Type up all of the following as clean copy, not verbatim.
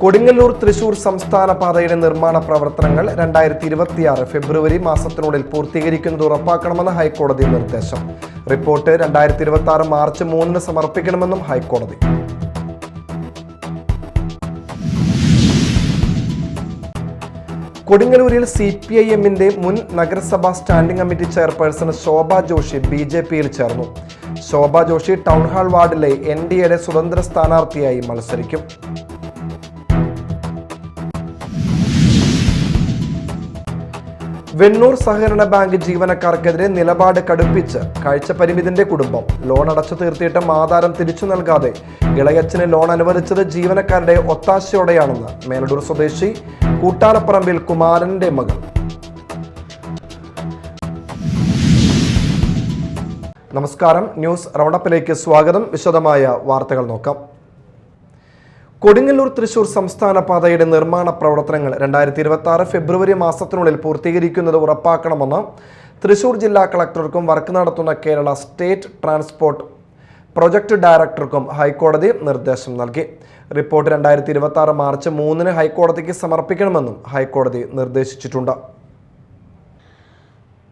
കൊടുങ്ങല്ലൂർ തൃശൂർ സംസ്ഥാന പാതയുടെ നിർമ്മാണ പ്രവർത്തനങ്ങൾ 2026 ഫെബ്രുവരി മാസത്തിനുള്ളിൽ പൂർത്തീകരിക്കുന്നത് ഉറപ്പാക്കണമെന്ന് ഹൈക്കോടതി നിർദ്ദേശം. റിപ്പോർട്ട് 2026 മാർച്ച് 3 സമർപ്പിക്കണമെന്നും ഹൈക്കോടതി. കൊടുങ്ങല്ലൂരിൽ CPIMന്റെ മുൻ നഗരസഭാ സ്റ്റാൻഡിംഗ് കമ്മിറ്റി ചെയർപേഴ്സൺ ശോഭ ജോഷി BJPയിൽ ചേർന്നു. ശോഭ ജോഷി ടൗൺ ഹാൾ വാർഡിലെ NDAയുടെ സ്വതന്ത്ര സ്ഥാനാർത്ഥിയായി മത്സരിക്കും. വെണ്ണൂർ സഹകരണ ബാങ്ക് ജീവനക്കാർക്കെതിരെ നിലപാട് കടുപ്പിച്ച് കാഴ്ചപരിമിതന്റെ കുടുംബം. ലോൺ അടച്ചു തീർത്തിയിട്ടും ആധാരം തിരിച്ചു നൽകാതെ ഇളയച്ചന് ലോൺ അനുവദിച്ചത് ജീവനക്കാരുടെ ഒത്താശയോടെയാണെന്ന് മേലടൂർ സ്വദേശി കൂട്ടാലപ്പറമ്പിൽ കുമാരന്റെ മകൾ. നമസ്കാരം, ന്യൂസ് റൗണ്ടപ്പിലേക്ക് സ്വാഗതം. വിശദമായ വാർത്തകൾ നോക്കാം. കൊടുങ്ങല്ലൂർ തൃശൂർ സംസ്ഥാന പാതയുടെ നിർമ്മാണ പ്രവർത്തനങ്ങൾ 2026 ഫെബ്രുവരി മാസത്തിനുള്ളിൽ പൂർത്തീകരിക്കുന്നത് ഉറപ്പാക്കണമെന്ന് തൃശൂർ ജില്ലാ കളക്ടർക്കും വർക്ക് നടത്തുന്ന കേരള സ്റ്റേറ്റ് ട്രാൻസ്പോർട്ട് പ്രൊജക്ട് ഡയറക്ടർക്കും ഹൈക്കോടതി നിർദ്ദേശം നൽകി. റിപ്പോർട്ട് 2026 മാർച്ച് 3 ഹൈക്കോടതിക്ക് സമർപ്പിക്കണമെന്നും ഹൈക്കോടതി നിർദ്ദേശിച്ചിട്ടുണ്ട്.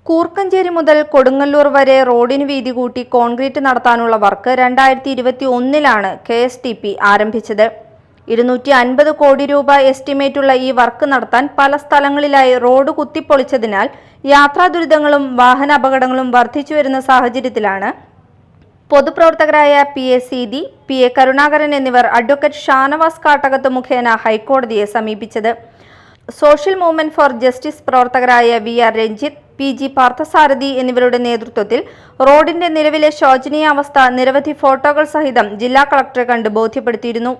കൂർക്കഞ്ചേരി മുതൽ കൊടുങ്ങല്ലൂർ വരെ റോഡിന് വീതി കൂട്ടി കോൺക്രീറ്റ് നടത്താനുള്ള വർക്ക് 2021 KSTP ആരംഭിച്ചത്. 250 കോടി രൂപ എസ്റ്റിമേറ്റുള്ള ഈ വർക്ക് നടത്താൻ പല സ്ഥലങ്ങളിലായി റോഡ് കുത്തിപ്പൊളിച്ചതിനാൽ യാത്രാ ദുരിതങ്ങളും വാഹന അപകടങ്ങളും വർദ്ധിച്ചു വരുന്ന സാഹചര്യത്തിലാണ് പൊതുപ്രവർത്തകരായ PA സീതി, PA കരുണാകരൻ എന്നിവർ അഡ്വക്കേറ്റ് ഷാനവാസ് കാട്ടകത്ത് മുഖേന ഹൈക്കോടതിയെ സമീപിച്ചത്. സോഷ്യൽ മൂവ്മെന്റ് ഫോർ ജസ്റ്റിസ് പ്രവർത്തകരായ VR രഞ്ജിത്ത്, PG പാർത്ഥസാരഥി എന്നിവരുടെ നേതൃത്വത്തിൽ റോഡിന്റെ നിലവിലെ ശോചനീയാവസ്ഥ നിരവധി ഫോട്ടോകൾ സഹിതം ജില്ലാ കളക്ടറെ കണ്ട് ബോധ്യപ്പെടുത്തിയിരുന്നു.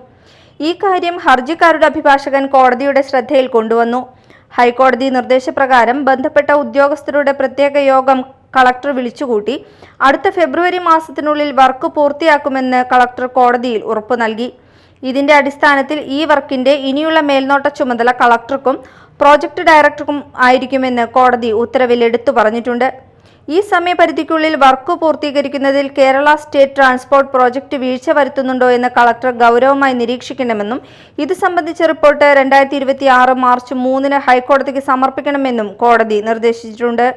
ഈ കാര്യം ഹർജിക്കാരുടെ അഭിഭാഷകൻ കോടതിയുടെ ശ്രദ്ധയിൽ കൊണ്ടുവന്നു. ഹൈക്കോടതി നിർദ്ദേശപ്രകാരം ബന്ധപ്പെട്ട ഉദ്യോഗസ്ഥരുടെ പ്രത്യേക യോഗം കളക്ടർ വിളിച്ചുകൂട്ടി അടുത്ത ഫെബ്രുവരി മാസത്തിനുള്ളിൽ വർക്ക് പൂർത്തിയാക്കുമെന്ന് കളക്ടർ കോടതിയിൽ ഉറപ്പു നൽകി. ഇതിന്റെ അടിസ്ഥാനത്തിൽ ഈ വർക്കിന്റെ ഇനിയുള്ള മേൽനോട്ട ചുമതല കളക്ടർക്കും പ്രോജക്ട് ഡയറക്ടർക്കും ആയിരിക്കുമെന്ന് കോടതി ഉത്തരവിൽ എടുത്തു പറഞ്ഞിട്ടുണ്ട്. ഈ സമയപരിധിക്കുള്ളിൽ വർക്ക് പൂർത്തീകരിക്കുന്നതിൽ കേരള സ്റ്റേറ്റ് ട്രാൻസ്പോർട്ട് പ്രോജക്ട് വീഴ്ച വരുത്തുന്നുണ്ടോ എന്ന് കളക്ടർ ഗൗരവമായി നിരീക്ഷിക്കണമെന്നും ഇത് സംബന്ധിച്ച റിപ്പോർട്ട് 2026 മാർച്ച് 3 ഹൈക്കോടതിക്ക് സമർപ്പിക്കണമെന്നും കോടതി നിർദ്ദേശിച്ചിട്ടുണ്ട്.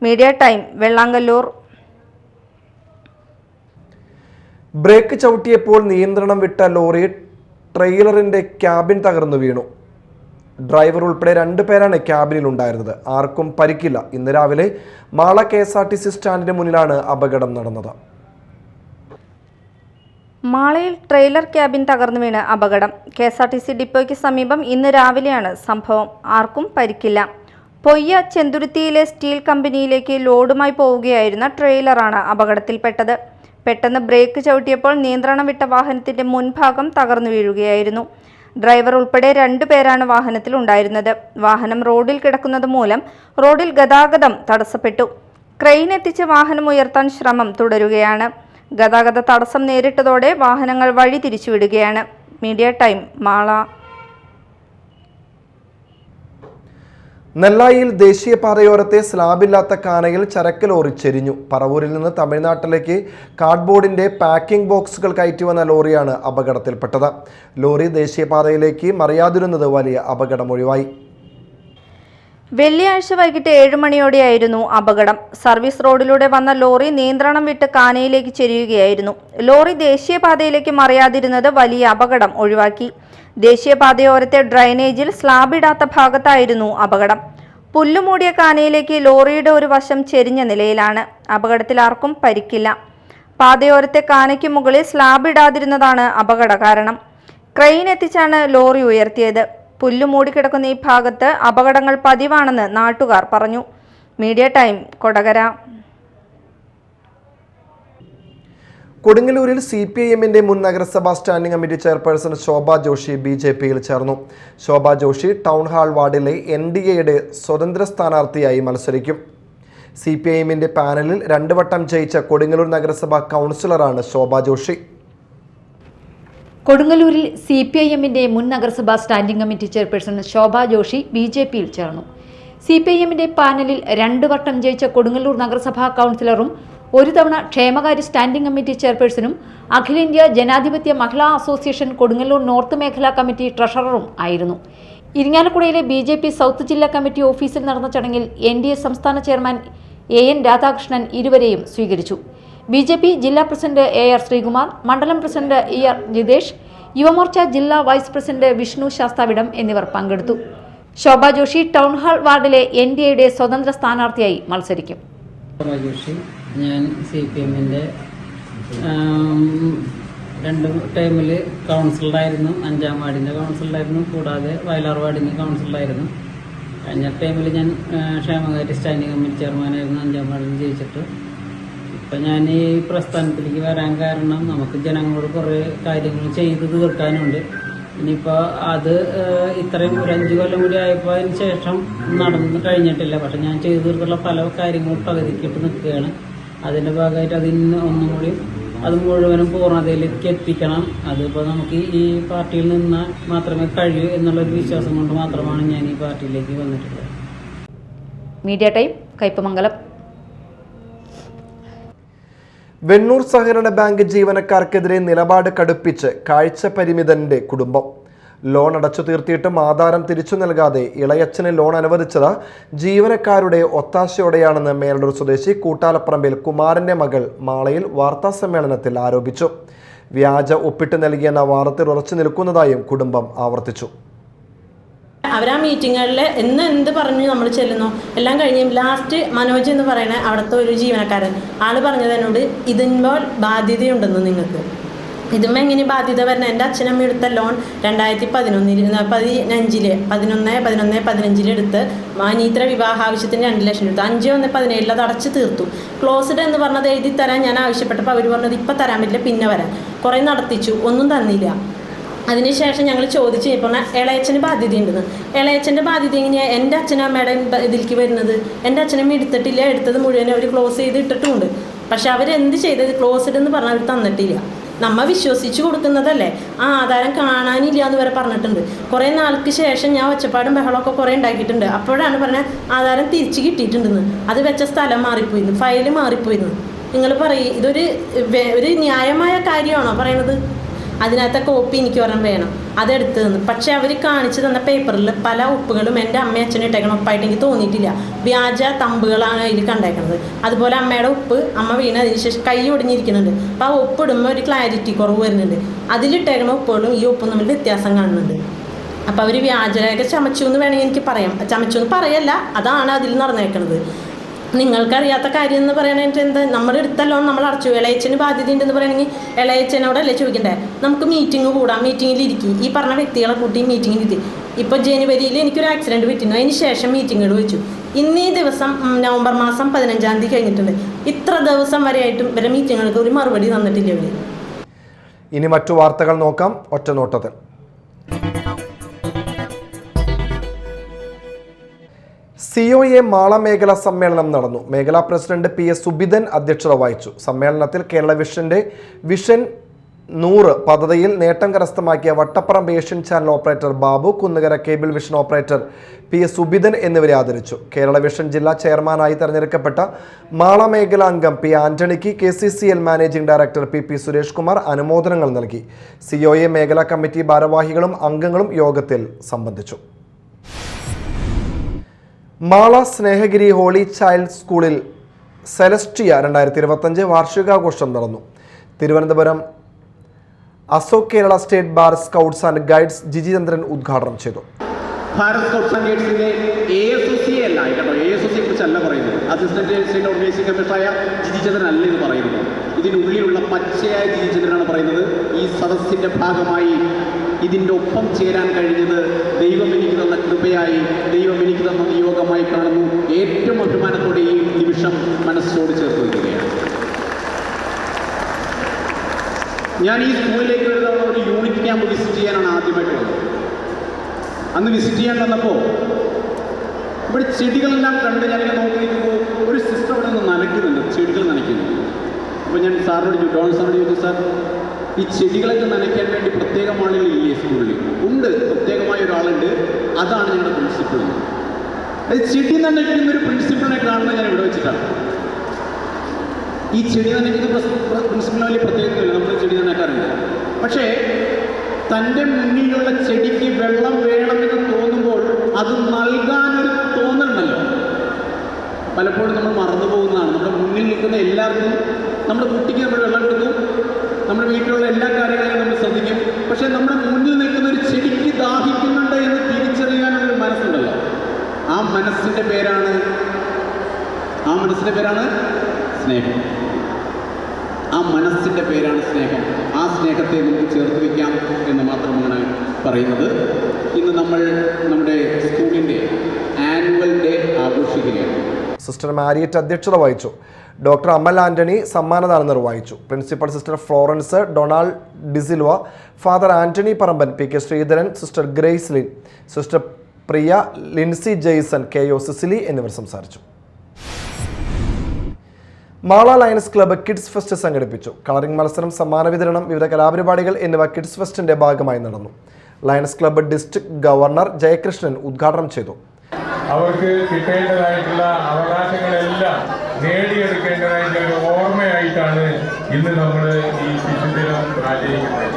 Media time, Vellangallur. ബ്രേക്ക് ചവിട്ടിയപ്പോൾ നിയന്ത്രണം വിട്ട ലോറി ട്രെയിലറിന്റെ ക്യാബിൻ തകർന്നു വീണു. ഡ്രൈവർ ഉൾപ്പെടെ 2 പേരാണ് ക്യാബിനിൽ ഉണ്ടായിരുന്നത്. ആർക്കും പരിക്കില്ല. ഇന്ന് രാവിലെ മാള KSRTC സ്റ്റാൻഡിന് മുന്നിലാണ് അപകടം നടന്നത്. മാളയിൽ ട്രെയിലർ ക്യാബിൻ തകർന്നു വീണ് അപകടം. KSRTC ഡിപ്പോയ്ക്ക് സമീപം ഇന്ന് രാവിലെയാണ് സംഭവം. ആർക്കും പരിക്കില്ല. പൊയ്യ ചെന്തുരുത്തിയിലെ സ്റ്റീൽ കമ്പനിയിലേക്ക് ലോഡുമായി പോവുകയായിരുന്ന ട്രെയിലറാണ് അപകടത്തിൽപ്പെട്ടത്. പെട്ടെന്ന് ബ്രേക്ക് ചവിട്ടിയപ്പോൾ നിയന്ത്രണം വിട്ട വാഹനത്തിന്റെ മുൻഭാഗം തകർന്നു വീഴുകയായിരുന്നു. ഡ്രൈവർ ഉൾപ്പെടെ 2 പേരാണ് വാഹനത്തിൽ ഉണ്ടായിരുന്നത്. വാഹനം റോഡിൽ കിടക്കുന്നത് മൂലം റോഡിൽ ഗതാഗതം തടസ്സപ്പെട്ടു. ക്രെയിൻ എത്തിച്ച് വാഹനം ഉയർത്താൻ ശ്രമം തുടരുകയാണ്. ഗതാഗത തടസ്സം നേരിട്ടതോടെ വാഹനങ്ങൾ വഴി തിരിച്ചുവിടുകയാണ്. Media time, Mala. നെല്ലായിയിൽ ദേശീയപാതയോരത്തെ സ്ലാബില്ലാത്ത കാനയിൽ ചരക്ക് ലോറി ചെരിഞ്ഞു. പറവൂരിൽ നിന്ന് തമിഴ്നാട്ടിലേക്ക് കാർഡ്ബോർഡിന്റെ പാക്കിംഗ് ബോക്സുകൾ കയറ്റി വന്ന ലോറിയാണ് അപകടത്തിൽപ്പെട്ടത്. ലോറി ദേശീയപാതയിലേക്ക് മറിയാതിരുന്നത് വലിയ അപകടമൊഴിവായി. വെള്ളിയാഴ്ച വൈകിട്ട് 7 മണിയോടെയായിരുന്നു അപകടം. സർവീസ് റോഡിലൂടെ വന്ന ലോറി നിയന്ത്രണം വിട്ട് കാനയിലേക്ക് ചെരിയുകയായിരുന്നു. ലോറി ദേശീയപാതയിലേക്ക് മറിയാതിരുന്നത് വലിയ അപകടം ഒഴിവാക്കി. ദേശീയപാതയോരത്തെ ഡ്രൈനേജിൽ സ്ലാബ് ഇടാത്ത ഭാഗത്തായിരുന്നു അപകടം. പുല്ലുമൂടിയ കാനയിലേക്ക് ലോറിയുടെ ഒരു വശം ചെരിഞ്ഞ നിലയിലാണ്. അപകടത്തിൽ ആർക്കും പരിക്കില്ല. പാതയോരത്തെ കാനയ്ക്ക് മുകളിൽ സ്ലാബ് ഇടാതിരുന്നതാണ് അപകട കാരണം. ക്രെയിൻ എത്തിച്ചാണ് ലോറി ഉയർത്തിയത്. പുല്ലുമൂടിക്കിടക്കുന്ന ഈ ഭാഗത്ത് അപകടങ്ങൾ പതിവാണെന്ന് നാട്ടുകാർ പറഞ്ഞു. Media time, Kodakara. കൊടുങ്ങല്ലൂരിൽ CPIMന്റെ മുൻ നഗരസഭാ സ്റ്റാൻഡിംഗ് കമ്മിറ്റി ചെയർപേഴ്സൺ ശോഭ ജോഷി BJPയിൽ ചേർന്നു. ശോഭ ജോഷി ടൗൺ ഹാൾ വാർഡിലെ NDAയുടെ സ്വതന്ത്ര സ്ഥാനാർത്ഥിയായി മത്സരിക്കും. CPIMന്റെ പാനലിൽ 2 വട്ടം ജയിച്ച കൊടുങ്ങല്ലൂർ നഗരസഭാ കൗൺസിലറാണ് ശോഭ ജോഷി. കൊടുങ്ങല്ലൂരിൽ CPIMന്റെ മുൻ നഗരസഭാ സ്റ്റാൻഡിംഗ് കമ്മിറ്റി ചെയർപേഴ്സൺ ശോഭ ജോഷി BJPയിൽ ചേർന്നു. CPIMന്റെ പാനലിൽ 2 വട്ടം ജയിച്ച കൊടുങ്ങല്ലൂർ നഗരസഭാ കൗൺസിലറും ഒരു തവണ ക്ഷേമകാര്യ സ്റ്റാൻഡിംഗ് കമ്മിറ്റി ചെയർപേഴ്സണും അഖിലേന്ത്യാ ജനാധിപത്യ മഹിളാ അസോസിയേഷൻ കൊടുങ്ങല്ലൂർ നോർത്ത് മേഖലാ കമ്മിറ്റി ട്രഷററും ആയിരുന്നു. ഇരിങ്ങാലക്കുടയിലെ BJP സൗത്ത് ജില്ലാ കമ്മിറ്റി ഓഫീസിൽ നടന്ന ചടങ്ങിൽ NDA സംസ്ഥാന ചെയർമാൻ AN രാധാകൃഷ്ണൻ ഇരുവരെയും സ്വീകരിച്ചു. BJP ജില്ലാ പ്രസിഡന്റ് AR ശ്രീകുമാർ, മണ്ഡലം പ്രസിഡന്റ് ER ജിതേഷ്, യുവമോർച്ച ജില്ലാ വൈസ് പ്രസിഡന്റ് വിഷ്ണു ശാസ്താവിടം എന്നിവർ പങ്കെടുത്തു. ശോഭ ജോഷി ടൗൺ ഹാൾ വാർഡിലെ NDAയുടെ സ്വതന്ത്ര സ്ഥാനാർത്ഥിയായി മത്സരിക്കും. ഞാൻ CPM-ന്റെ 2 ടൈമിൽ കൗൺസിലറായിരുന്നു. 5-ാം വാർഡിൻ്റെ കൗൺസിലറായിരുന്നു. കൂടാതെ വയലാർ വാർഡിൻ്റെ കൗൺസിലറായിരുന്നു. കഴിഞ്ഞ ടൈമിൽ ഞാൻ ക്ഷേമകാര്യ സ്റ്റാൻഡിംഗ് കമ്മിറ്റി ചെയർമാനായിരുന്നു. 5-ാം വാർഡിൽ ജയിച്ചിട്ട് ഇപ്പം ഞാൻ ഈ പ്രസ്ഥാനത്തിലേക്ക് വരാൻ കാരണം നമുക്ക് ജനങ്ങളോട് കുറേ കാര്യങ്ങൾ ചെയ്ത് തീർക്കാനുണ്ട്. ഇനിയിപ്പോൾ അത് ഇത്രയും ഒരു 5 കൊല്ലം കൂടി ആയപ്പോൾ അതിന് ശേഷം നടന്നു കഴിഞ്ഞിട്ടില്ല. പക്ഷെ ഞാൻ ചെയ്തു തീർത്തുള്ള പല കാര്യങ്ങളും പകുതിക്കിട്ട് നിൽക്കുകയാണ്. അതിൻ്റെ ഭാഗമായിട്ട് അതിന് ഒന്നും കൂടി അത് മുഴുവനും പൂർണ്ണതയിലേക്ക് എത്തിക്കണം. അതിപ്പോൾ നമുക്ക് ഈ പാർട്ടിയിൽ നിന്ന് മാത്രമേ കഴിയൂ എന്നുള്ളൊരു വിശ്വാസം കൊണ്ട് മാത്രമാണ് ഞാൻ ഈ പാർട്ടിയിലേക്ക് വന്നിട്ടുള്ളത്. Media time, Kaipamangalam. വെണ്ണൂർ സഹകരണ ബാങ്ക് ജീവനക്കാർക്കെതിരെ നിലപാട് കടുപ്പിച്ച് കാഴ്ചപരിമിതന്റെ കുടുംബം. ലോൺ അടച്ചു തീർത്തിയിട്ടും ആധാരം തിരിച്ചു നൽകാതെ ഇളയച്ചന് ലോൺ അനുവദിച്ചത് ജീവനക്കാരുടെ ഒത്താശയോടെയാണെന്ന് മേലൂർ സ്വദേശി കൂട്ടാലപ്പറമ്പിൽ കുമാരന്റെ മകൾ മാളയിൽ വാർത്താസമ്മേളനത്തിൽ ആരോപിച്ചു. വ്യാജ ഒപ്പിട്ട് നൽകിയെന്ന വാർത്തയിൽ ഉറച്ചു നിൽക്കുന്നതായും കുടുംബം ആവർത്തിച്ചു. അവരാ മീറ്റിങ്ങുകളിൽ എന്ത് പറഞ്ഞു നമ്മൾ ചെല്ലുന്നു എല്ലാം കഴിഞ്ഞ് ലാസ്റ്റ് മനോജ് എന്ന് പറയുന്ന അവിടുത്തെ ഒരു ജീവനക്കാരൻ ആൾ പറഞ്ഞത് എന്നോട് ഇതിന്മേൽ ബാധ്യതയുണ്ടെന്ന് നിങ്ങൾക്ക്. ഇതും എങ്ങനെ ബാധ്യത വരുന്നത്? എൻ്റെ അച്ഛനമ്മ എടുത്ത ലോൺ 2015 എടുത്ത് അനീത്ര വിവാഹാവശ്യത്തിന് 2 ലക്ഷം എടുത്തു. 5/1/17 അത് അടച്ചു തീർത്തു. ക്ലോസ്ഡ് എന്ന് പറഞ്ഞത് എഴുതി തരാൻ ഞാൻ ആവശ്യപ്പെട്ടപ്പോൾ അവർ പറഞ്ഞത് ഇപ്പം തരാൻ പറ്റില്ല, പിന്നെ വരാൻ. കുറേ നടത്തിച്ചു, ഒന്നും തന്നില്ല. അതിനുശേഷം ഞങ്ങൾ ചോദിച്ചു പറഞ്ഞാൽ ഇളയച്ചന് ബാധ്യതയുണ്ടെന്ന്. ഇളയച്ചൻ്റെ ബാധ്യത എങ്ങനെയാണ് എൻ്റെ അച്ഛനമ്മയുടെ ഇതിലേക്ക് വരുന്നത്? എൻ്റെ അച്ഛനമ്മ എടുത്തിട്ടില്ല, എടുത്തത് മുഴുവൻ അവർ ക്ലോസ് ചെയ്ത് ഇട്ടിട്ടുമുണ്ട്. പക്ഷെ അവരെന്ത് ചെയ്തത്? ക്ലോസ്ഡ് എന്ന് പറഞ്ഞാൽ അവർ തന്നിട്ടില്ല. നമ്മൾ വിശ്വസിച്ച് കൊടുക്കുന്നതല്ലേ. ആ ആധാരം കാണാനില്ല എന്ന് വരെ പറഞ്ഞിട്ടുണ്ട്. കുറേ നാൾക്ക് ശേഷം ഞാൻ ഒച്ചപ്പാടും ബഹളമൊക്കെ കുറേ ഉണ്ടാക്കിയിട്ടുണ്ട്. അപ്പോഴാണ് പറഞ്ഞത് ആധാരം തിരിച്ച് കിട്ടിയിട്ടുണ്ടെന്ന്. അത് വെച്ച സ്ഥലം മാറിപ്പോയിരുന്നു, ഫയൽ മാറിപ്പോയിരുന്നു. നിങ്ങൾ പറയും ഇതൊരു ന്യായമായ കാര്യമാണോ പറയണത്? അതിനകത്തെ കോപ്പി എനിക്ക് ഒരെണ്ണം വേണം, അതെടുത്ത് തന്നു. പക്ഷെ അവർ കാണിച്ചു തന്ന പേപ്പറിൽ പല ഒപ്പുകളും എൻ്റെ അമ്മയും അച്ഛനും ഇട്ടേക്കണം ഒപ്പായിട്ട് എനിക്ക് തോന്നിയിട്ടില്ല. വ്യാജ തമ്പുകളാണ് അതിൽ കണ്ടേക്കുന്നത്. അതുപോലെ അമ്മയുടെ ഒപ്പ് അമ്മ വീണ് അതിന് ശേഷം കൈ ഒടിഞ്ഞിരിക്കുന്നുണ്ട്. അപ്പോൾ ആ ഒപ്പിടുമ്പോൾ ഒരു ക്ലാരിറ്റി കുറവ് വരുന്നുണ്ട്. അതിലിട്ടേക്കണ ഒപ്പുകളും ഈ ഒപ്പും തമ്മിൽ വ്യത്യാസം കാണുന്നുണ്ട്. അപ്പോൾ അവർ വ്യാജരേഖ ചമച്ചു എന്ന് വേണമെങ്കിൽ എനിക്ക് പറയാം. ചമച്ചു എന്ന് പറയല്ല, അതാണ് അതിൽ നടന്നേക്കുന്നത്. നിങ്ങൾക്കറിയാത്ത കാര്യം എന്ന് പറയണത് എന്താ? നമ്മൾ എടുത്ത ലോൺ നമ്മൾ അടച്ചു. ഇളയച്ചന് ബാധ്യത ഉണ്ടെന്ന് പറയണമെങ്കിൽ ഇളയച്ചനോടല്ലേ ചോദിക്കണ്ടേ? നമുക്ക് മീറ്റിംഗ് കൂടാം, മീറ്റിങ്ങിൽ ഇരിക്കും. ഈ പറഞ്ഞ വ്യക്തികളെ കൂട്ടി മീറ്റിങ്ങിൽ ഇരുത്തി. ഇപ്പോൾ ജനുവരിയിൽ എനിക്കൊരു ആക്സിഡൻറ്റ് പറ്റുന്നു, അതിന് ശേഷം മീറ്റിങ്ങുകൾ വെച്ചു. ഇന്നീ ദിവസം നവംബർ മാസം 15-ാം തീയതി കഴിഞ്ഞിട്ടുണ്ട്. ഇത്ര ദിവസം വരെയായിട്ടും ഇവരെ മീറ്റിങ്ങുകൾക്ക് ഒരു മറുപടി തന്നിട്ടില്ല ഇവർ. ഇനി മറ്റു വാർത്തകൾ നോക്കാം ഒറ്റനോട്ടത്തിൽ. COA മാള മേഖലാ സമ്മേളനം നടന്നു. മേഖലാ പ്രസിഡന്റ് PS സുബിതൻ അധ്യക്ഷത വഹിച്ചു. സമ്മേളനത്തിൽ കേരള വിഷൻ 100 പദ്ധതിയിൽ നേട്ടം കരസ്ഥമാക്കിയ Vattaparambu Asian channel operator Babu, Kunnukara cable vision operator PS Subithan എന്നിവരെ ആദരിച്ചു. കേരള വിഷൻ ജില്ലാ ചെയർമാനായി തെരഞ്ഞെടുക്കപ്പെട്ട മാള മേഖലാ അംഗം P ആന്റണിക്ക് KCCL managing director PP Suresh Kumar അനുമോദനങ്ങൾ നൽകി. COA മേഖലാ കമ്മിറ്റി ഭാരവാഹികളും അംഗങ്ങളും യോഗത്തിൽ സംബന്ധിച്ചു. മാള സ്നേഹഗിരി ഹോളി ചൈൽഡ് സ്കൂളിൽ സെലസ്റ്റിയ 2025 വാർഷികാഘോഷം നടന്നു. Thiruvananthapuram Ashok Kerala state bar scouts and guides Jiji Chandran ഉദ്ഘാടനം ചെയ്തു. ഭാരത് സ്കൗട്ട്സ് ആൻഡ് ഗൈഡ്സിന്റെ ASOC അല്ല കേട്ടോ, ASOC കുറിച്ചല്ല പറയുന്നത്. അസിസ്റ്റന്റ് സ്റ്റേറ്റ് ഓർഗനൈസിംഗ് കമ്മീഷണറായ ജിജി ചന്ദ്രൻ അല്ല ഇത് പറയുന്നത്. ഇതിനുള്ളിലുള്ള പച്ചയായ ജിജി ചന്ദ്രനാണ് പറയുന്നത്. ഈ സദസ്സിന്റെ ഭാഗമായി ഇതിൻ്റെ ഒപ്പം ചേരാൻ കഴിഞ്ഞത് ദൈവം എനിക്ക് തന്ന കൃപയായി, ദൈവം എനിക്ക് തന്ന നിയോഗമായി കാണുന്നു. ഏറ്റവും അഭിമാനത്തോടെ ഈ നിമിഷം മനസ്സോട് ചേർത്ത് വയ്ക്കുകയാണ്. ഞാൻ ഈ സ്കൂളിലേക്ക് വരുന്ന ഒരു യൂണിറ്റ് ക്യാമ്പ് വിസിറ്റ് ചെയ്യാനാണ് ആദ്യമായിട്ട് വന്നത്. അന്ന് വിസിറ്റ് ചെയ്യാൻ വന്നപ്പോൾ ഇവിടെ ചെടികളെല്ലാം കണ്ട് ഞാനിങ്ങനെ നോക്കി നിൽക്കുമ്പോൾ ഒരു സിസ്റ്റർ അവിടെ നിന്ന് നനയ്ക്കുന്നുണ്ട്, ചെടികൾ നനയ്ക്കുന്നു. അപ്പോൾ ഞാൻ സാറിനോട് ചോദിച്ചു, സാർ ഈ ചെടികളൊക്കെ നനയ്ക്കാൻ വേണ്ടി പ്രത്യേകം ആളുകളില്ലേ സ്കൂളിൽ? ഉണ്ട്, പ്രത്യേകമായ ഒരാളുണ്ട്, അതാണ് ഞങ്ങളുടെ പ്രിൻസിപ്പിൾ. അത് ചെടി നനയ്ക്കുന്നൊരു പ്രിൻസിപ്പിളിനെ കാണുന്നത് ഞാൻ ഇവിടെ വെച്ചിട്ടാണ്. ഈ ചെടി നനയ്ക്കുന്ന പ്രിൻസിപ്പലിന് വലിയ പ്രത്യേകതയില്ല, നമ്മൾ ചെടി നനയ്ക്കാറില്ല. പക്ഷേ തൻ്റെ മുന്നിലുള്ള ചെടിക്ക് വെള്ളം വേണമെന്ന് തോന്നുമ്പോൾ അത് നൽകാനൊരു തോന്നലുണ്ടല്ലോ, പലപ്പോഴും നമ്മൾ മറന്നു പോകുന്നതാണ്. നമ്മുടെ മുന്നിൽ നിൽക്കുന്ന എല്ലാവർക്കും, നമ്മുടെ കുട്ടിക്ക് നമ്മൾ വെള്ളം കൊടുക്കും, നമ്മുടെ വീട്ടിലുള്ള എല്ലാ കാര്യങ്ങളെയും നമ്മൾ ശ്രദ്ധിക്കും. പക്ഷേ നമ്മുടെ മുന്നിൽ നിൽക്കുന്ന ഒരു ചെടിക്ക് ദാഹിക്കുന്നുണ്ട് എന്ന് തിരിച്ചറിയാനുള്ളൊരു മനസ്സുണ്ടല്ലോ, ആ മനസ്സിൻ്റെ പേരാണ് സ്നേഹം. ആ മനസ്സിൻ്റെ പേരാണ് സ്നേഹം. ആ സ്നേഹത്തെ നമുക്ക് ചേർത്ത് വയ്ക്കാം എന്ന് മാത്രമാണ് പറയുന്നത്. ഇന്ന് നമ്മൾ നമ്മുടെ സ്കൂളിൻ്റെ ആനുവൽ ഡേ ആഘോഷിക്കുകയാണ്. സിസ്റ്റർ മാരിയറ്റ് അധ്യക്ഷത വഹിച്ചു. ഡോക്ടർ അമൽ ആന്റണി സമ്മാനദാനം നിർവഹിച്ചു. Principal sister Florence Donald D'Silva, father Antony Parampan, P K Sreedharan, sister Grace Lin, sister Priya, Lincy Jaison, K O Cicily എന്നിവർ സംസാരിച്ചു. Mala Lions club kids fest സംഘടിപ്പിച്ചു. കളറിംഗ് മത്സരം, സമ്മാന വിതരണം, വിവിധ കലാപരിപാടികൾ എന്നിവ കിഡ്സ് ഫെസ്റ്റിന്റെ ഭാഗമായി നടന്നു. Lions club district governor Jayakrishnan ഉദ്ഘാടനം ചെയ്തു. അവർക്ക് കിട്ടേണ്ടതായിട്ടുള്ള അവകാശങ്ങളെല്ലാം നേടിയെടുക്കേണ്ടതായിട്ടുള്ള ഒരു ഓർമ്മയായിട്ടാണ് ഇന്ന് നമ്മൾ ഈ ശിശുദിനം ആചരിക്കുന്നത്.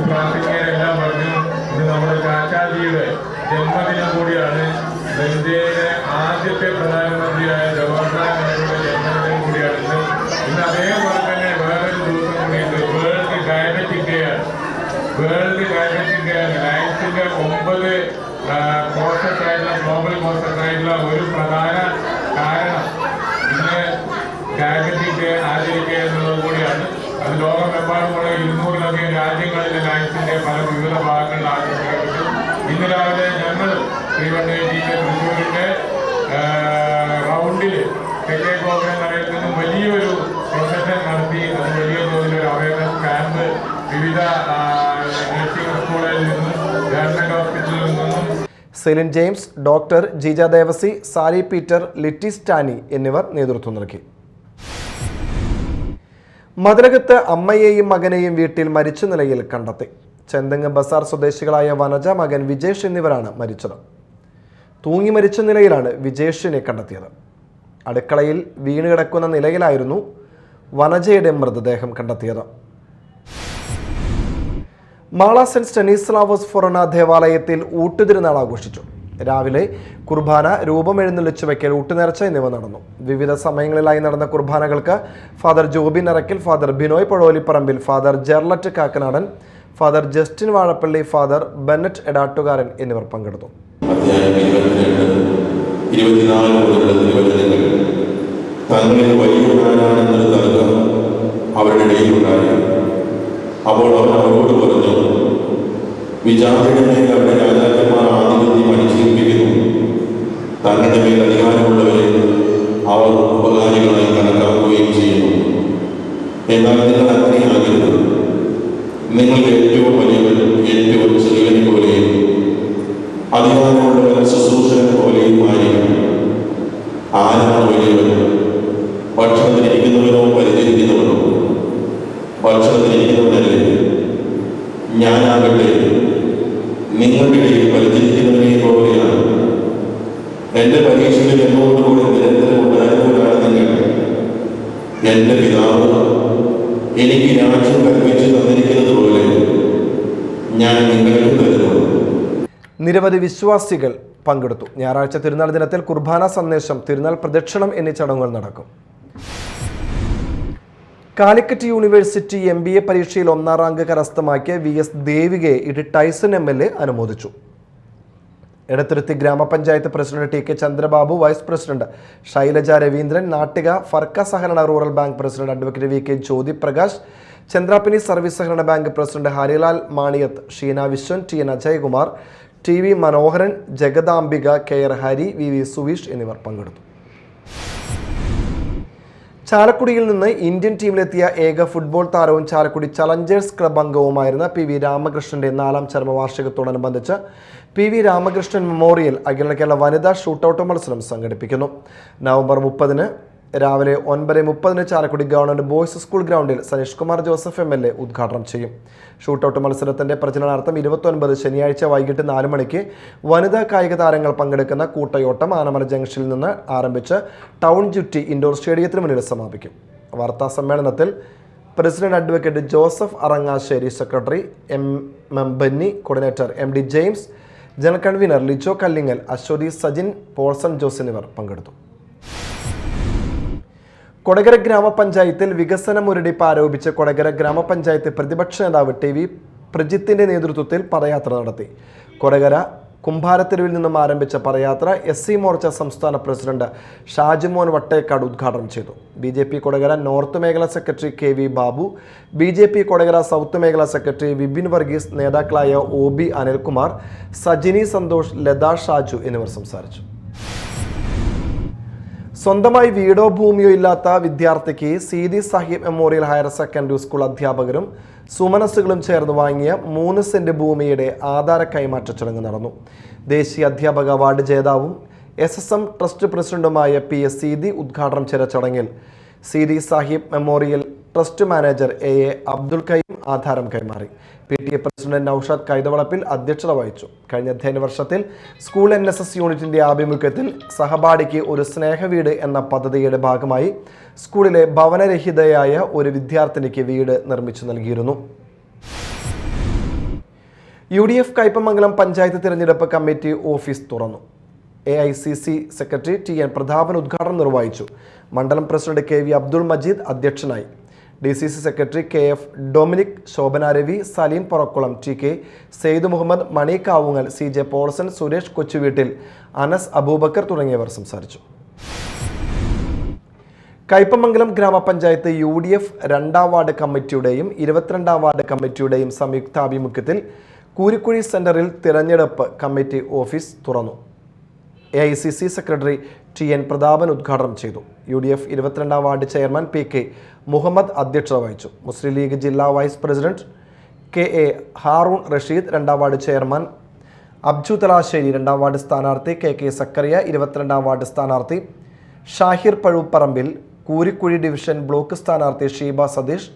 പ്രാർത്ഥിക്കാനെല്ലാം പറഞ്ഞു, ഇന്ന് നമ്മുടെ ചാച്ചാജിയുടെ ജന്മദിനം കൂടിയാണ്. ഇന്ത്യയിലെ ആദ്യത്തെ പ്രധാനമന്ത്രിയായ ജവഹർലാൽ നെഹ്റുവിന്റെ ജന്മദിനം കൂടിയാണ് ഇന്ന്. അതേപോലെ തന്നെ വേറൊരു ദിവസം കൂടിയുണ്ട്, വേൾഡ് ഡയബറ്റിക് ഡേ ആണ്. വേൾഡ് ഡയബറ്റിക് ഡേ ആണ്. ലയൺസിന്റെ 9 കോഴ്സസായിട്ടുള്ള ഗ്ലോബൽ കോഴ്സസായിട്ടുള്ള ഒരു പ്രധാന കാരണം ഇന്ന് ഡയബറ്റിക് ഡേ ആചരിക്കുക എന്നുള്ളത് കൂടിയാണ്. അത് ലോകമെമ്പാടുമുള്ള 200-ലധികം രാജ്യങ്ങളിലെ ലയൺസിന്റെ പല വിവിധ ഭാഗങ്ങളിൽ ആചരിക്കപ്പെട്ടു. ഇന്ന് രാവിലെ ഞങ്ങൾ ശ്രീവണ്ണേരിയിലെ തൃശ്ശൂരിൻ്റെ റൗണ്ടിൽ തെക്കേ ഗോപുരം നടയിൽ നിന്നും വലിയൊരു പ്രൊസഷൻ നടത്തി. അത് വലിയ തോതിലൊരു അവയർനെസ് ക്യാമ്പ് വിവിധ നഴ്സിംഗ് സ്കൂളുകളിൽ നിന്നും ഗവൺമെൻറ് ഹോസ്പിറ്റലിൽ നിന്നും. സെലിൻ ജെയിംസ്, ഡോക്ടർ ജീജ ദേവസി, സാലി പീറ്റർ, ലിറ്റി സ്റ്റാനി എന്നിവർ നേതൃത്വം നൽകി. മതിലകത്ത് അമ്മയെയും മകനെയും വീട്ടിൽ മരിച്ച നിലയിൽ കണ്ടെത്തി. ചെന്തങ്ങ് ബസാർ സ്വദേശികളായ വനജ, മകൻ വിജേഷ് എന്നിവരാണ് മരിച്ചത്. തൂങ്ങി മരിച്ച നിലയിലാണ് വിജേഷിനെ കണ്ടെത്തിയത്. അടുക്കളയിൽ വീണുകിടക്കുന്ന നിലയിലായിരുന്നു വനജയുടെ മൃതദേഹം കണ്ടെത്തിയത്. മാള സെന്റ് സ്റ്റെനിസ്ലാവോസ് ഫൊറോന ദേവാലയത്തിൽ ഊട്ടുതിരുനാൾ ആഘോഷിച്ചു. രാവിലെ കുർബാന, രൂപമെഴുന്നള്ളിച്ചു വയ്ക്കൽ, ഊട്ടുനേർച്ച എന്നിവ നടന്നു. വിവിധ സമയങ്ങളിലായി നടന്ന കുർബാനകൾക്ക് father Jobin Arakkal, father Binoy Pazholiparambil, father Jerlet Kakkanadan, father Justin Vazhappally, father Bennett Edattukaran എന്നിവർ പങ്കെടുത്തു. അപ്പോൾ അവൻ അവരോട് പറഞ്ഞു, വിചാരണയുടെ മേൽ അവരുടെ രാജാക്കന്മാർ ആധിപത്യം അടിച്ചേൽപ്പിക്കുന്നു. തങ്ങളുടെ മേൽ അധികാരമുള്ളവരെ അവർ ഉപകാരികളായി കണക്കാക്കുകയും ചെയ്യുന്നു. എന്നാൽ നിങ്ങൾ അങ്ങനെയാകരുത്. നിങ്ങൾ ഏറ്റവും വലിയവൻ ഏറ്റവും ചെറിയവനെ പോലെയും അധികാരമുള്ളവൻ ശുശ്രൂഷകനെ പോലെയും ആയിരിക്കും. ആരാണ് വലിയവൻ? ഭക്ഷണത്തിലിരിക്കുന്നവനോ പരിചരിക്കുന്നവനോ? ഭക്ഷണത്തിലിരിക്കുന്നവനല്ലേ? ഞാനാകട്ടെ നിങ്ങളുടെ ഇടയിൽ പരിചരിക്കുന്നവനെ പോലെയാണ്. എൻ്റെ പരീക്ഷയിൽ എന്നോടുകൂടെ നിരന്തരം ഉണ്ടായിരുന്നവരാണ് നിങ്ങൾ. എൻ്റെ പിതാവ് എനിക്ക് രാജ്യം കൽപ്പിച്ച് തന്നിരിക്കുന്നത് പോലെ ഞാൻ നിങ്ങൾക്ക് തരുന്നു. നിരവധി വിശ്വാസികൾ പങ്കെടുത്തു. ഞായറാഴ്ച തിരുനാൾ ദിനത്തിൽ കുർബാന സന്ദേശം, തിരുനാൾ പ്രദക്ഷിണം എന്നീ ചടങ്ങുകൾ നടക്കും. കാലിക്കറ്റ് യൂണിവേഴ്സിറ്റി MBA പരീക്ഷയിൽ 1ാം റാങ്ക് കരസ്ഥമാക്കിയ VS ദേവികയെ ഇടി ടൈസൺ MLA അനുമോദിച്ചു. എടത്തുരുത്തി ഗ്രാമപഞ്ചായത്ത് president TK Chandrababu, vice president Shailaja Raveendran, Nattika ഫർക്ക സഹകരണ rural bank president advocate VK Jyothi Prakash, Chandrapini service സഹകരണ bank president Harilal Maniyath, Sheena Viswan, TN Ajaykumar, TV Manoharan, Jagadambika, KR Hari, VV Suveesh എന്നിവർ പങ്കെടുത്തു. ചാലക്കുടിയിൽ നിന്ന് ഇന്ത്യൻ ടീമിലെത്തിയ ഏക ഫുട്ബോൾ താരവും ചാലക്കുടി ചലഞ്ചേഴ്സ് ക്ലബ് അംഗവുമായിരുന്ന PV രാമകൃഷ്ണന്റെ 4ാം ചരമവാർഷികത്തോടനുബന്ധിച്ച് PV രാമകൃഷ്ണൻ മെമ്മോറിയൽ അഖില കേരള വനിതാ ഷൂട്ടൌട്ട് മത്സരം സംഘടിപ്പിക്കുന്നു. നവംബർ 30-ന് രാവിലെ 9:30 ചാലക്കുടി ഗവൺമെന്റ് ബോയ്സ് സ്കൂൾ ഗ്രൗണ്ടിൽ സനീഷ് കുമാർ ജോസഫ് MLA ഉദ്ഘാടനം ചെയ്യും. ഷൂട്ടൌട്ട് മത്സരത്തിന്റെ പ്രചരണാർത്ഥം 29 ശനിയാഴ്ച വൈകിട്ട് 4 മണിക്ക് വനിതാ കായിക താരങ്ങൾ പങ്കെടുക്കുന്ന കൂട്ടയോട്ടം ആനമല ജംഗ്ഷനിൽ നിന്ന് ആരംഭിച്ച് ടൗൺ ചുറ്റി ഇൻഡോർ സ്റ്റേഡിയത്തിന് മുന്നിൽ സമാപിക്കും. വാർത്താ സമ്മേളനത്തിൽ president advocate Joseph Arangassery, secretary M Benny, coordinator MD James, general convener Lijo Kallingal, Aswathy Sajin, Paulson Jose എന്നിവർ പങ്കെടുത്തു. കൊടകര ഗ്രാമപഞ്ചായത്തിൽ വികസന മുരടിപ്പ് ആരോപിച്ച് കൊടകര ഗ്രാമപഞ്ചായത്ത് പ്രതിപക്ഷ നേതാവ് TV പ്രജിത്തിന്റെ നേതൃത്വത്തിൽ പദയാത്ര നടത്തി. കൊടകര കുംഭാരത്തെരുവിൽ നിന്നും ആരംഭിച്ച പദയാത്ര SC മോർച്ച സംസ്ഥാന പ്രസിഡന്റ് ഷാജിമോൻ വട്ടേക്കാട് ഉദ്ഘാടനം ചെയ്തു. BJP കൊടകര നോർത്ത് മേഖലാ secretary KV Babu, BJP Kodakara south മേഖലാ സെക്രട്ടറി വിപിൻ വർഗീസ്, നേതാക്കളായ OB അനിൽകുമാർ, സജിനി സന്തോഷ്, ലത ഷാജു എന്നിവർ സംസാരിച്ചു. സ്വന്തമായി വീടോ ഭൂമിയോ ഇല്ലാത്ത വിദ്യാർത്ഥിക്ക് Seethi Sahib memorial higher secondary school അധ്യാപകരും സുമനസ്സുകളും ചേർന്ന് വാങ്ങിയ 3 സെന്റ് ഭൂമിയുടെ ആധാര കൈമാറ്റ ചടങ്ങ് നടന്നു. ദേശീയ അധ്യാപക അവാർഡ് ജേതാവും SSM ട്രസ്റ്റ് പ്രസിഡന്റുമായ PS സീതി ഉദ്ഘാടനം ചെയ്ത ചടങ്ങിൽ Seethi Sahib memorial trust manager AA Abdul Kayyum ആധാരം കൈമാറി. PTA പ്രസിഡന്റ് നൌഷാദ് കൈതവളപ്പിൽ അധ്യക്ഷത വഹിച്ചു. കഴിഞ്ഞ അധ്യയന വർഷത്തിൽ സ്കൂൾ NSS യൂണിറ്റിന്റെ ആഭിമുഖ്യത്തിൽ സഹപാഠിക്ക് ഒരു സ്നേഹവീട് എന്ന പദ്ധതിയുടെ ഭാഗമായി സ്കൂളിലെ ഭവനരഹിതയായ ഒരു വിദ്യാർത്ഥിനിക്ക് വീട് നിർമ്മിച്ചു നൽകിയിരുന്നു. UDF കയ്പമംഗലം പഞ്ചായത്ത് തിരഞ്ഞെടുപ്പ് കമ്മിറ്റി ഓഫീസ് തുറന്നു. AICC സെക്രട്ടറി TN പ്രതാപൻ ഉദ്ഘാടനം നിർവഹിച്ചു. മണ്ഡലം പ്രസിഡന്റ് KV അബ്ദുൾ മജീദ് അധ്യക്ഷനായി. DCC secretary KF Dominic, Shobhana Ravi, Saleem Parakkulam, TK Syed Muhammad, Mani Kavungal, CJ Paulson, Suresh Kochuveettil, Anas Abubakar തുടങ്ങിയവർ സംസാരിച്ചു. കയ്പമംഗലം ഗ്രാമപഞ്ചായത്ത് UDF 2ാം വാർഡ് കമ്മിറ്റിയുടെയും 22ാം വാർഡ് കമ്മിറ്റിയുടെയും സംയുക്താഭിമുഖ്യത്തിൽ കൂരിക്കുഴി സെന്ററിൽ തിരഞ്ഞെടുപ്പ് കമ്മിറ്റി ഓഫീസ് തുറന്നു. AICC സെക്രട്ടറി TN പ്രതാപൻ ഉദ്ഘാടനം ചെയ്തു. UDF 22ാം വാർഡ് ചെയർമാൻ PK മുഹമ്മദ് അധ്യക്ഷത വഹിച്ചു. മുസ്ലിം ലീഗ് ജില്ലാ vice president KA Haroon Rasheed, 2ാം വാർഡ് ചെയർമാൻ അബ്ജു തലാശ്ശേരി, 2ാം വാർഡ് സ്ഥാനാർത്ഥി KK സക്കറിയ, 22ാം വാർഡ് സ്ഥാനാർത്ഥി ഷാഹിർ പഴുപ്പറമ്പിൽ, കൂരിക്കുഴി ഡിവിഷൻ ബ്ലോക്ക് സ്ഥാനാർത്ഥി ഷീബ സതീഷ്,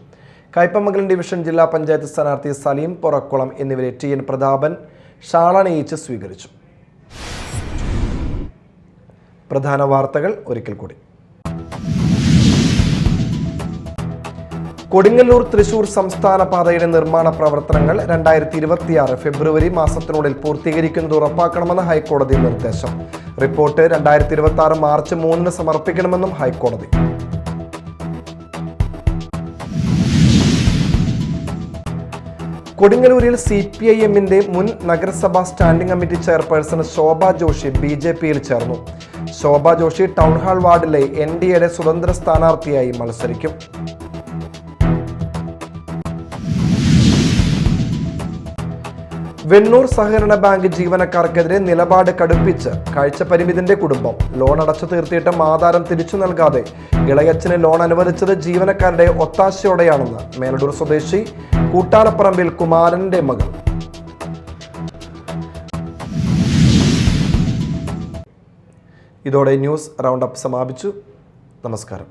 കയ്പമംഗലം ഡിവിഷൻ ജില്ലാ പഞ്ചായത്ത് സ്ഥാനാർത്ഥി സലീം പൊറക്കുളം എന്നിവരെ TN പ്രതാപൻ ഷാളണിയിച്ച് സ്വീകരിച്ചു. പ്രധാന വാർത്തകൾ ഒരിക്കൽ കൂടി. കൊടുങ്ങല്ലൂർ തൃശൂർ സംസ്ഥാന പാതയുടെ നിർമ്മാണ പ്രവർത്തനങ്ങൾ 2026 ഫെബ്രുവരി മാസത്തിനുള്ളിൽ പൂർത്തീകരിക്കുന്നത് ഉറപ്പാക്കണമെന്ന് ഹൈക്കോടതി നിർദ്ദേശം. റിപ്പോർട്ട് 2026 മാർച്ച് 3 സമർപ്പിക്കണമെന്നും ഹൈക്കോടതി. കൊടുങ്ങല്ലൂരിൽ CPIMന്റെ മുൻ നഗരസഭാ സ്റ്റാൻഡിംഗ് കമ്മിറ്റി ചെയർപേഴ്സൺ ശോഭ ജോഷി BJPയിൽ ചേർന്നു. ശോഭ ജോഷി ടൗൺ ഹാൾ വാർഡിലെ NDAയുടെ സ്വതന്ത്ര സ്ഥാനാർത്ഥിയായി മത്സരിക്കും. വെണ്ണൂർ സഹകരണ ബാങ്ക് ജീവനക്കാർക്കെതിരെ നിലപാട് കടുപ്പിച്ച് കാഴ്ചപരിമിതന്റെ കുടുംബം. ലോൺ അടച്ചു തീർത്തിയിട്ടും ആധാരം തിരിച്ചു നൽകാതെ ഇളയച്ചന് ലോൺ അനുവദിച്ചത് ജീവനക്കാരുടെ ഒത്താശയോടെയാണെന്ന് മേലടൂർ സ്വദേശി കൂട്ടാലപ്പറമ്പിൽ കുമാരന്റെ മകൾ. ഇതോടെ ന്യൂസ് റൗണ്ട് അപ്പ് സമാപിച്ചു. നമസ്കാരം.